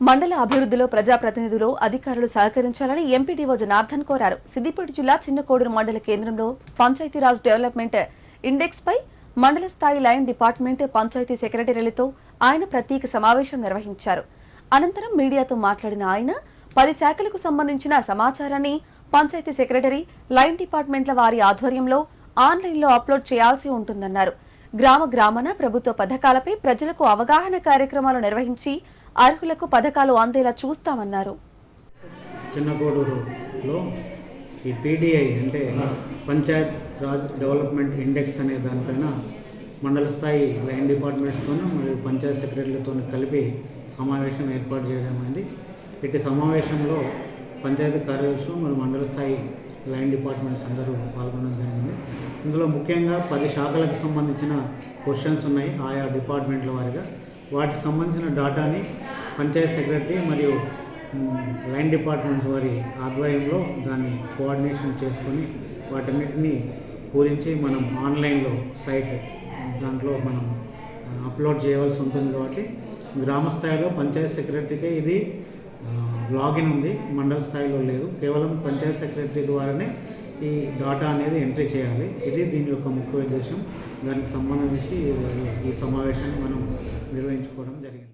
మండల అభివృద్ధిలో ప్రజాప్రతినిధులు అధికారులు సహకరించాలని ఎంపీడీఓ జనార్దన్ కోరారు. సిద్దిపేట జిల్లా చిన్నకోడూరు మండల కేంద్రంలో పంచాయతీరాజ్ డెవలప్మెంట్ ఇండెక్స్ పై మండల స్థాయి లైన్ డిపార్ట్మెంట్ పంచాయతీ సెక్రటరీలతో ఆయన ప్రత్యేక సమావేశం నిర్వహించారు. అనంతరం మీడియాతో మాట్లాడిన ఆయన 10 శాఖలకు సంబంధించిన సమాచారాన్ని పంచాయతీ సెక్రటరీ, లైన్ డిపార్ట్మెంట్ల వారి ఆధ్వర్యంలో ఆన్లైన్లో అప్లోడ్ చేయాల్సి ఉంటుందన్నారు. గ్రామాన ప్రభుత్వ పథకాలపై ప్రజలకు అవగాహన కార్యక్రమాలు నిర్వహించి అర్హులకు పథకాలు అందేలా చూస్తామన్నారు. చిన్నకోడూరులో ఈ పీడీఐ అంటే పంచాయత్ రాజ్ డెవలప్మెంట్ ఇండెక్స్ అనే దానిపైన మండల స్థాయి లైన్ డిపార్ట్మెంట్స్తోనూ మరియు పంచాయత్ సెక్రటరీలతో కలిపి సమావేశం ఏర్పాటు చేయడం అయింది. ఇటు సమావేశంలో పంచాయతీ కార్యదర్శులు మరియు మండల స్థాయి లైన్ డిపార్ట్మెంట్స్ అందరూ పాల్గొనడం జరిగింది. ఇందులో ముఖ్యంగా 10 శాఖలకు సంబంధించిన క్వశ్చన్స్ ఉన్నాయి ఆయా డిపార్ట్మెంట్ల వారిగా. వాటికి సంబంధించిన డాటాని పంచాయత్ సెక్రటరీ మరియు లైన్ డిపార్ట్మెంట్స్ వారి ఆధ్వర్యంలో దాన్ని కోఆర్డినేషన్ చేసుకొని వాటన్నిటిని పూరించి మనం ఆన్లైన్లో సైట్ దాంట్లో మనం అప్లోడ్ చేయవలసి ఉంటుంది. కాబట్టి గ్రామ స్థాయిలో పంచాయత్ సెక్రటరీకే ఇది లాగిన్ ఉంది, మండల స్థాయిలో లేదు. కేవలం పంచాయత్ సెక్రటరీ ద్వారానే ఈ డాటా అనేది ఎంట్రీ చేయాలి. ఇది దీని యొక్క ముఖ్య ఉద్దేశం. దానికి సంబంధించి ఈ సమావేశాన్ని మనం నిర్వహించుకోవడం జరిగింది.